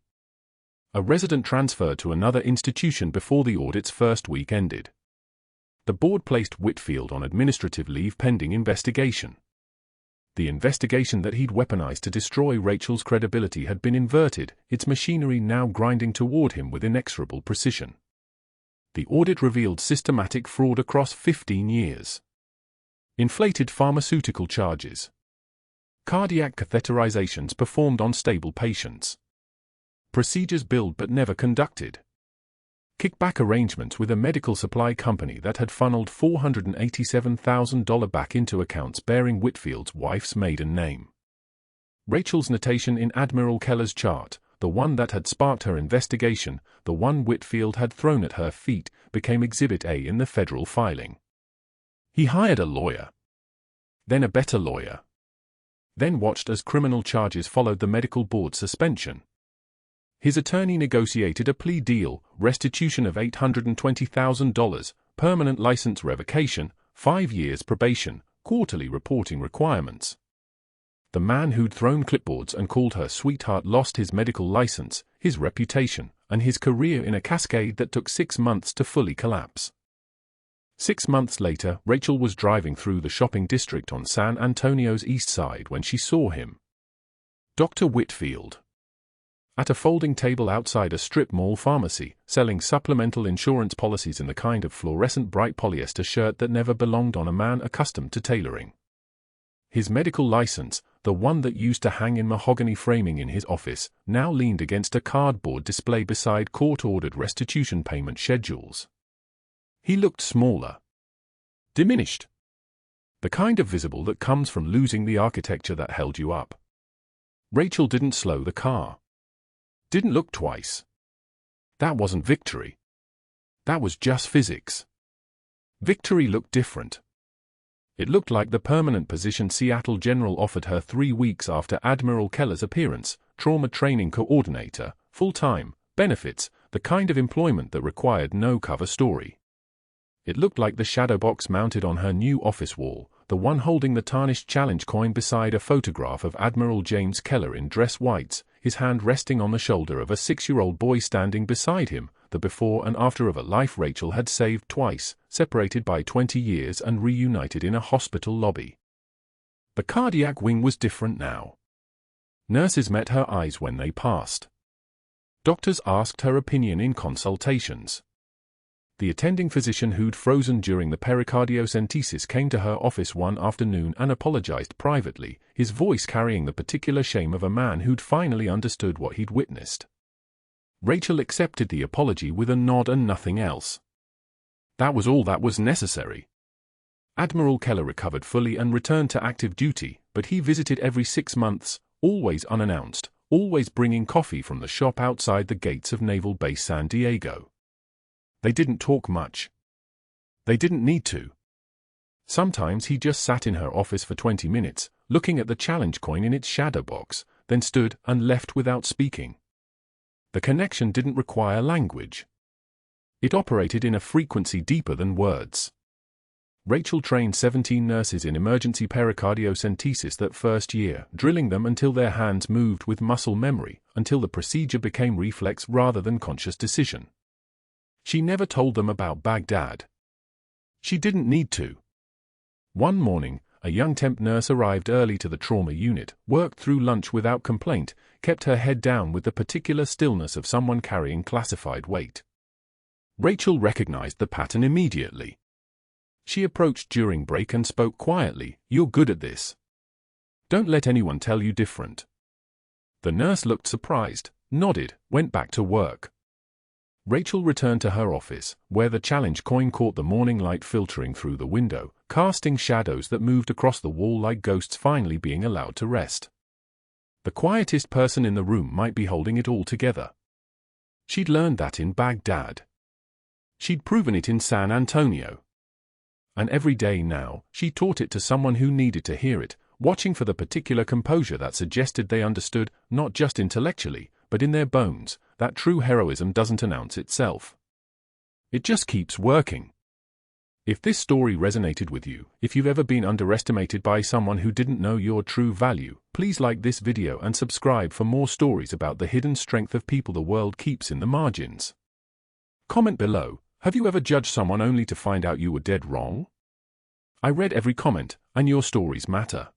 A: A resident transferred to another institution before the audit's first week ended. The board placed Whitfield on administrative leave pending investigation. The investigation that he'd weaponized to destroy Rachel's credibility had been inverted, its machinery now grinding toward him with inexorable precision. The audit revealed systematic fraud across 15 years. Inflated pharmaceutical charges. Cardiac catheterizations performed on stable patients. Procedures billed but never conducted. Kickback arrangements with a medical supply company that had funneled $487,000 back into accounts bearing Whitfield's wife's maiden name. Rachel's notation in Admiral Keller's chart, the one that had sparked her investigation, the one Whitfield had thrown at her feet, became Exhibit A in the federal filing. He hired a lawyer. Then a better lawyer. Then watched as criminal charges followed the medical board suspension. His attorney negotiated a plea deal: restitution of $820,000, permanent license revocation, 5 years probation, quarterly reporting requirements. The man who'd thrown clipboards and called her sweetheart lost his medical license, his reputation, and his career in a cascade that took 6 months to fully collapse. 6 months later, Rachel was driving through the shopping district on San Antonio's east side when she saw him. Dr. Whitfield. At a folding table outside a strip mall pharmacy, selling supplemental insurance policies in the kind of fluorescent bright polyester shirt that never belonged on a man accustomed to tailoring. His medical license, the one that used to hang in mahogany framing in his office, now leaned against a cardboard display beside court-ordered restitution payment schedules. He looked smaller. Diminished. The kind of visible that comes from losing the architecture that held you up. Rachel didn't slow the car. Didn't look twice. That wasn't victory. That was just physics. Victory looked different. It looked like the permanent position Seattle General offered her 3 weeks after Admiral Keller's appearance: trauma training coordinator, full-time, benefits, the kind of employment that required no cover story. It looked like the shadowbox mounted on her new office wall, the one holding the tarnished challenge coin beside a photograph of Admiral James Keller in dress whites, his hand resting on the shoulder of a 6-year-old boy standing beside him, the before and after of a life Rachel had saved twice, separated by 20 years and reunited in a hospital lobby. The cardiac wing was different now. Nurses met her eyes when they passed. Doctors asked her opinion in consultations. The attending physician who'd frozen during the pericardiocentesis came to her office one afternoon and apologized privately, his voice carrying the particular shame of a man who'd finally understood what he'd witnessed. Rachel accepted the apology with a nod and nothing else. That was all that was necessary. Admiral Keller recovered fully and returned to active duty, but he visited every 6 months, always unannounced, always bringing coffee from the shop outside the gates of Naval Base San Diego. They didn't talk much. They didn't need to. Sometimes he just sat in her office for 20 minutes, looking at the challenge coin in its shadow box, then stood and left without speaking. The connection didn't require language. It operated in a frequency deeper than words. Rachel trained 17 nurses in emergency pericardiocentesis that first year, drilling them until their hands moved with muscle memory, until the procedure became reflex rather than conscious decision. She never told them about Baghdad. She didn't need to. One morning, a young temp nurse arrived early to the trauma unit, worked through lunch without complaint, kept her head down with the particular stillness of someone carrying classified weight. Rachel recognized the pattern immediately. She approached during break and spoke quietly, "You're good at this. Don't let anyone tell you different." The nurse looked surprised, nodded, went back to work. Rachel returned to her office, where the challenge coin caught the morning light filtering through the window, casting shadows that moved across the wall like ghosts finally being allowed to rest. The quietest person in the room might be holding it all together. She'd learned that in Baghdad. She'd proven it in San Antonio. And every day now, she taught it to someone who needed to hear it, watching for the particular composure that suggested they understood, not just intellectually, but in their bones, that true heroism doesn't announce itself. It just keeps working. If this story resonated with you, if you've ever been underestimated by someone who didn't know your true value, please like this video and subscribe for more stories about the hidden strength of people the world keeps in the margins. Comment below, have you ever judged someone only to find out you were dead wrong? I read every comment, and your stories matter.